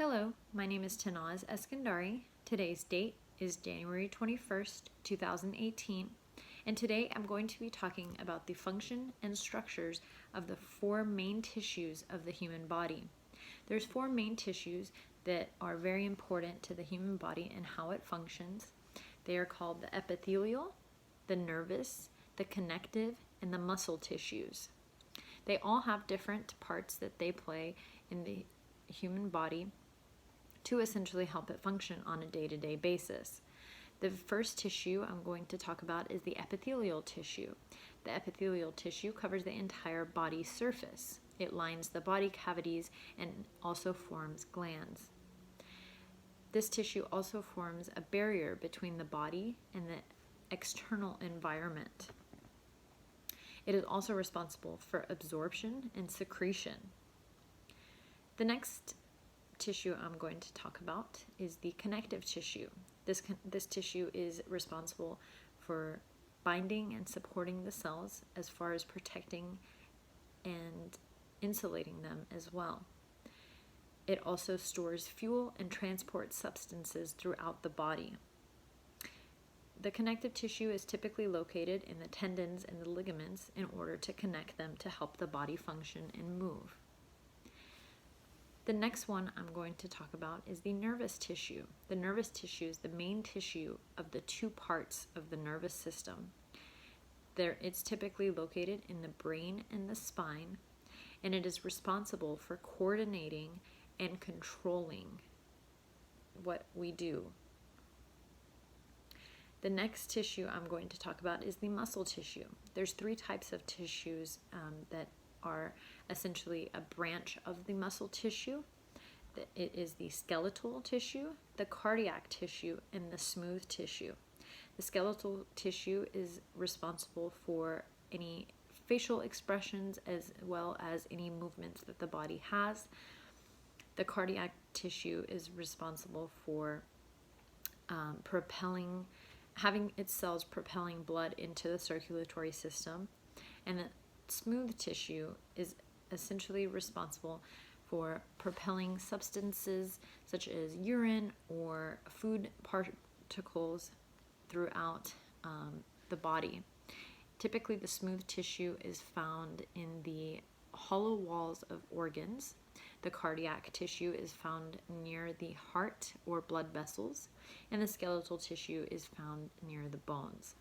Hello, my name is Tanaz Eskandari. Today's date is January 21st, 2018, and today I'm going to be talking about the function and structures of the four main tissues of the human body. There's four main tissues that are very important to the human body and how it functions. They are called the epithelial, the nervous, the connective, and the muscle tissues. They all have different parts that they play in the human body to essentially help it function on a day-to-day basis. The first tissue I'm going to talk about is the epithelial tissue. The epithelial tissue covers the entire body surface. It lines the body cavities and also forms glands. This tissue also forms a barrier between the body and the external environment. It is also responsible for absorption and secretion. The next tissue I'm going to talk about is the connective tissue. This tissue is responsible for binding and supporting the cells as far as protecting and insulating them as well. It also stores fuel and transports substances throughout the body. The connective tissue is typically located in the tendons and the ligaments in order to connect them to help the body function and move. The next one I'm going to talk about is the nervous tissue. The nervous tissue is the main tissue of the two parts of the nervous system. It's typically located in the brain and the spine, and it is responsible for coordinating and controlling what we do. The next tissue I'm going to talk about is the muscle tissue. There's three types of tissues that are essentially a branch of the muscle tissue. It is the skeletal tissue, the cardiac tissue, and the smooth tissue. The skeletal tissue is responsible for any facial expressions as well as any movements that the body has. The cardiac tissue is responsible for having its cells propelling blood into the circulatory system, and the smooth tissue is essentially responsible for propelling substances such as urine or food particles throughout the body. Typically, the smooth tissue is found in the hollow walls of organs. The cardiac tissue is found near the heart or blood vessels, and the skeletal tissue is found near the bones.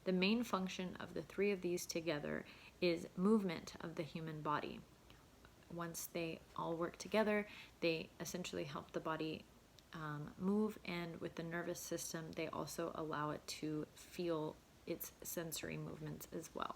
The main function of the three of these together is movement of the human body. Once they all work together, they essentially help the body move, and with the nervous system, they also allow it to feel its sensory movements as well.